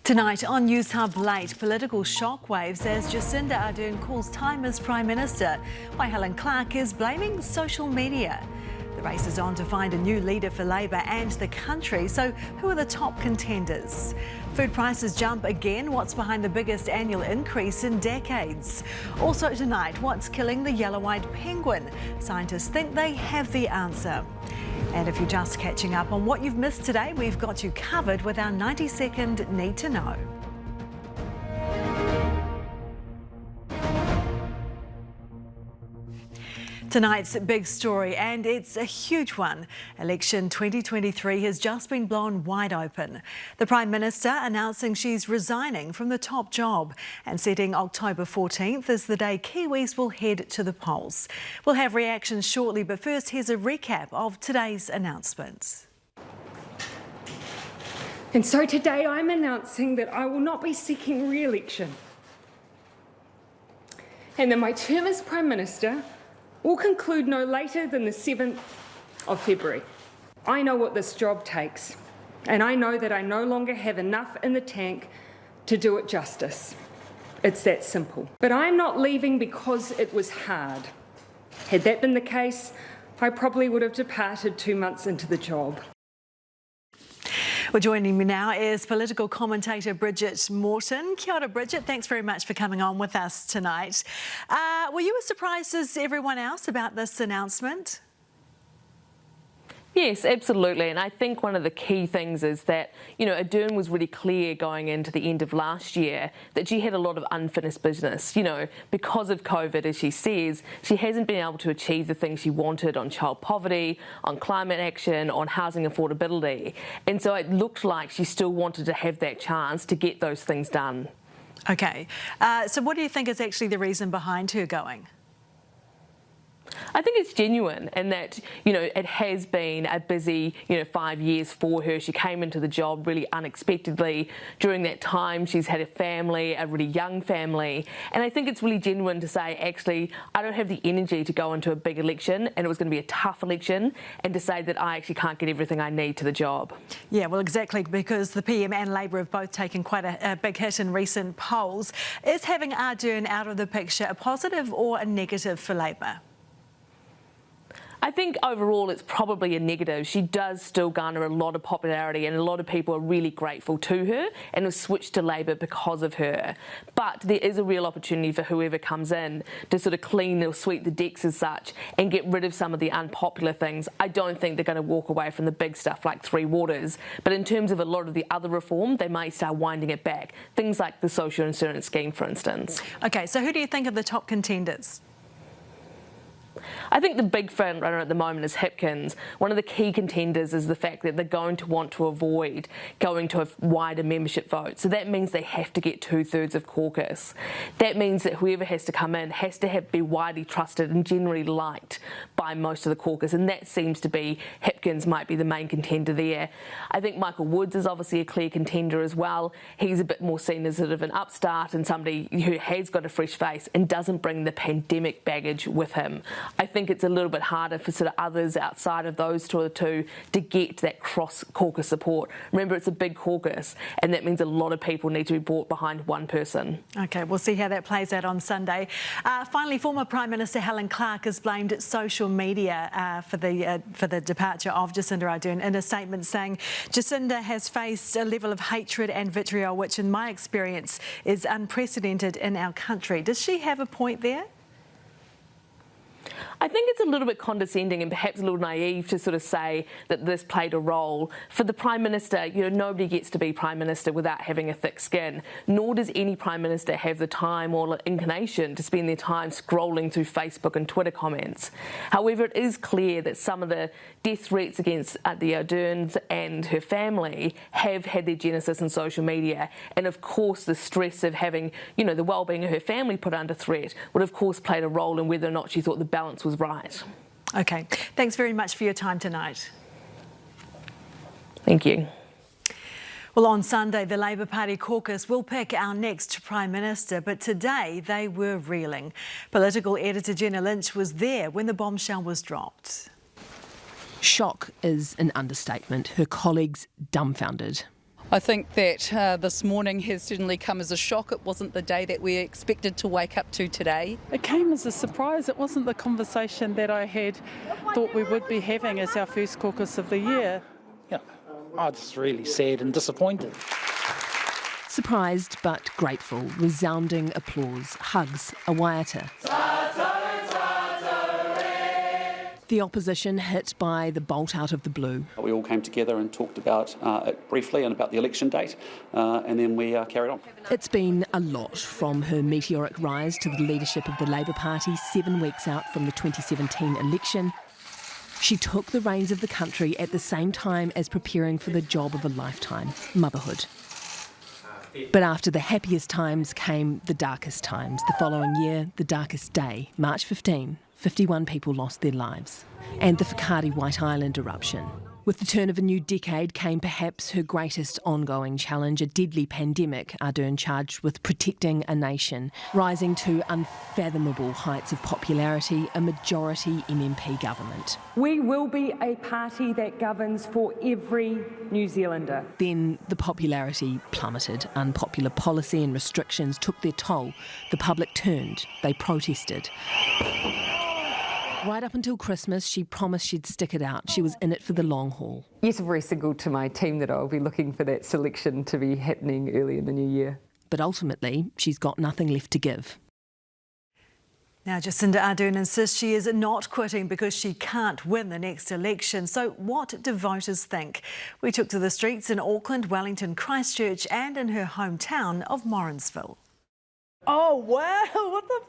Tonight on Newshub Late, political shockwaves as Jacinda Ardern calls time as Prime Minister, while Helen Clark is blaming social media. The race is on to find a new leader for Labor and the country, so who are the top contenders? Food prices jump again, what's behind the biggest annual increase in decades? Also tonight, what's killing the yellow-eyed penguin? Scientists think they have the answer. And if you're just catching up on what you've missed today, we've got you covered with our 90-second Need to Know. Tonight's big story, and it's a huge one. Election 2023 has just been blown wide open. The Prime Minister announcing she's resigning from the top job and setting October 14th as the day Kiwis will head to the polls. We'll have reactions shortly, but first here's a recap of today's announcements. And so today I'm announcing that I will not be seeking re-election and that my term as Prime Minister will conclude no later than the 7th of February. I know what this job takes, and I know that I no longer have enough in the tank to do it justice. It's that simple. But I'm not leaving because it was hard. Had that been the case, I probably would have departed 2 months into the job. Well, joining me now is political commentator Bridget Morton. Kia ora, Bridget. Thanks very much for coming on with us tonight. Were you as surprised as everyone else about this announcement? Yes, absolutely. And I think one of the key things is that, Ardern was really clear going into the end of last year that she had a lot of unfinished business. Because of COVID, as she says, she hasn't been able to achieve the things she wanted on child poverty, on climate action, on housing affordability. And so it looked like she still wanted to have that chance to get those things done. OK. So what do you think is actually the reason behind her going? I think it's genuine in that, it has been a busy, 5 years for her. She came into the job really unexpectedly. During that time, she's had a family, a really young family. And I think it's really genuine to say, actually, I don't have the energy to go into a big election, and it was going to be a tough election, and to say that I actually can't get everything I need to the job. Yeah, well, exactly, because the PM and Labor have both taken quite a big hit in recent polls. Is having Ardern out of the picture a positive or a negative for Labor? I think overall it's probably a negative. She does still garner a lot of popularity, and a lot of people are really grateful to her and have switched to Labor because of her. But there is a real opportunity for whoever comes in to sort of clean or sweep the decks as such and get rid of some of the unpopular things. I don't think they're going to walk away from the big stuff like Three Waters, but in terms of a lot of the other reform, they may start winding it back. Things like the social insurance scheme, for instance. OK, so who do you think are the top contenders? I think the big front runner at the moment is Hipkins. One of the key contenders is the fact that they're going to want to avoid going to a wider membership vote. So that means they have to get 2/3 of caucus. That means that whoever has to come in has to be widely trusted and generally liked by most of the caucus. And that seems to be Hipkins might be the main contender there. I think Michael Woods is obviously a clear contender as well. He's a bit more seen as sort of an upstart and somebody who has got a fresh face and doesn't bring the pandemic baggage with him. I think it's a little bit harder for sort of others outside of those two to get that cross-caucus support. Remember, it's a big caucus, and that means a lot of people need to be brought behind one person. OK, we'll see how that plays out on Sunday. Finally, former Prime Minister Helen Clark has blamed social media for the departure of Jacinda Ardern in a statement saying Jacinda has faced a level of hatred and vitriol which, in my experience, is unprecedented in our country. Does she have a point there? I think it's a little bit condescending and perhaps a little naive to sort of say that this played a role. For the Prime Minister, nobody gets to be Prime Minister without having a thick skin, nor does any Prime Minister have the time or inclination to spend their time scrolling through Facebook and Twitter comments. However, it is clear that some of the death threats against the Arderns and her family have had their genesis in social media. And of course, the stress of having, the well-being of her family put under threat would of course played a role in whether or not she thought the balance was right. OK, thanks very much for your time tonight. Thank you. Well, on Sunday, the Labor Party caucus will pick our next Prime Minister, but today they were reeling. Political editor Jenna Lynch was there when the bombshell was dropped. Shock is an understatement. Her colleagues dumbfounded. I think that this morning has certainly come as a shock. It wasn't the day that we expected to wake up to today. It came as a surprise. It wasn't the conversation that I had thought we would be having as our first caucus of the year. Yeah, I was just really sad and disappointed. Surprised but grateful, resounding applause, hugs, a waiata. The opposition hit by the bolt out of the blue. We all came together and talked about it briefly and about the election date, and then we carried on. It's been a lot, from her meteoric rise to the leadership of the Labour Party 7 weeks out from the 2017 election. She took the reins of the country at the same time as preparing for the job of a lifetime, motherhood. But after the happiest times came the darkest times. The following year, the darkest day, March 15, 51 people lost their lives. And the Whakaari White Island eruption. With the turn of a new decade came perhaps her greatest ongoing challenge, a deadly pandemic, Ardern charged with protecting a nation, rising to unfathomable heights of popularity, a majority MMP government. We will be a party that governs for every New Zealander. Then the popularity plummeted. Unpopular policy and restrictions took their toll. The public turned. They protested. Right up until Christmas, she promised she'd stick it out. She was in it for the long haul. Yes, I've re-signalled to my team that I'll be looking for that selection to be happening early in the new year. But ultimately, she's got nothing left to give. Now, Jacinda Ardern insists she is not quitting because she can't win the next election. So what do voters think? We took to the streets in Auckland, Wellington, Christchurch and in her hometown of Morrinsville. Oh, wow, what the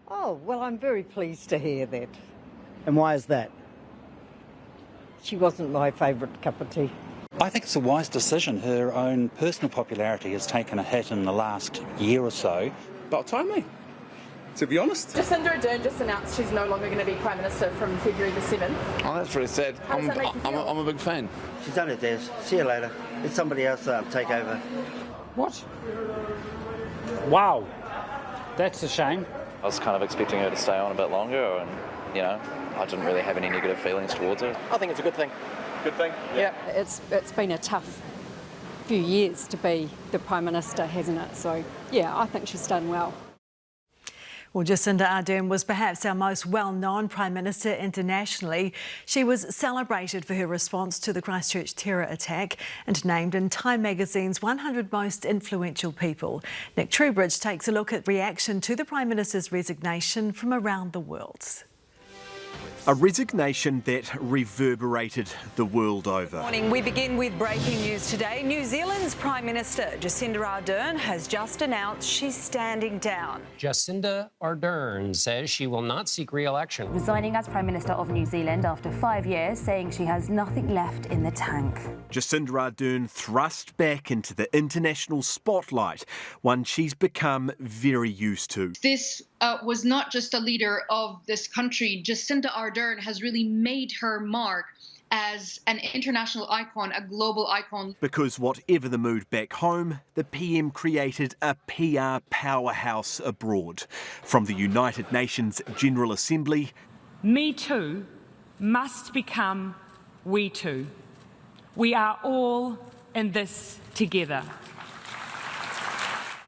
Oh, well, I'm very pleased to hear that. And why is that? She wasn't my favourite cup of tea. I think it's a wise decision. Her own personal popularity has taken a hit in the last year or so. About time, mate, to be honest. Jacinda Ardern just announced she's no longer going to be Prime Minister from February the 7th. Oh, that's pretty sad. How does that make you feel? I'm a big fan. She's done it, Des. See you later. Let somebody else take over. What? Wow, that's a shame. I was kind of expecting her to stay on a bit longer, and, you know, I didn't really have any negative feelings towards her. I think it's a good thing. Good thing? Yeah. It's been a tough few years to be the Prime Minister, hasn't it? So, yeah, I think she's done well. Well, Jacinda Ardern was perhaps our most well-known Prime Minister internationally. She was celebrated for her response to the Christchurch terror attack and named in Time magazine's 100 Most Influential People. Nick Trubridge takes a look at reaction to the Prime Minister's resignation from around the world. A resignation that reverberated the world over. Morning. We begin with breaking news today. New Zealand's Prime Minister Jacinda Ardern has just announced she's standing down. Jacinda Ardern says she will not seek re-election. Resigning as Prime Minister of New Zealand after 5 years, saying she has nothing left in the tank. Jacinda Ardern thrust back into the international spotlight, one she's become very used to. This was not just a leader of this country. Jacinda Ardern has really made her mark as an international icon, a global icon. Because whatever the mood back home, the PM created a PR powerhouse abroad. From the United Nations General Assembly, Me Too must become We Too. We are all in this together.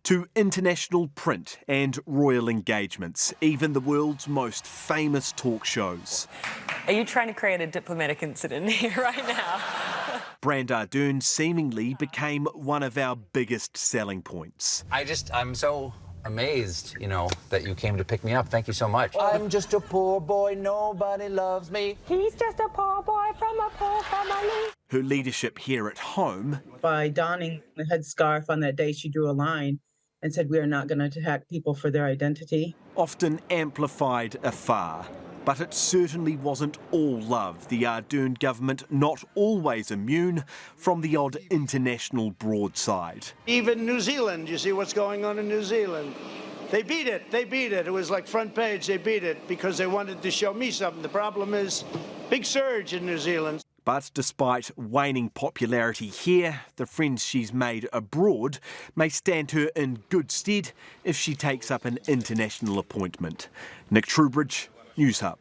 to international print and royal engagements, even the world's most famous talk shows. Are you trying to create a diplomatic incident here right now? Brand Ardern seemingly became one of our biggest selling points. I'm so amazed, that you came to pick me up. Thank you so much. I'm just a poor boy, nobody loves me. He's just a poor boy from a poor family. Her leadership here at home. By donning the headscarf on that day, she drew a line and said, we are not going to attack people for their identity. Often amplified afar. But it certainly wasn't all love. The Ardern government not always immune from the odd international broadside. Even New Zealand, you see what's going on in New Zealand. They beat it. It was like front page, they beat it because they wanted to show me something. The problem is, big surge in New Zealand. But despite waning popularity here, the friends she's made abroad may stand her in good stead if she takes up an international appointment. Nick Trubridge, Newshub.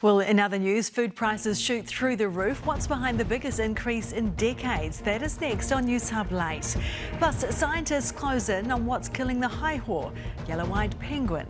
Well, in other news, food prices shoot through the roof. What's behind the biggest increase in decades? That is next on Newshub Late. Plus, scientists close in on what's killing the high-haw, yellow-eyed penguin.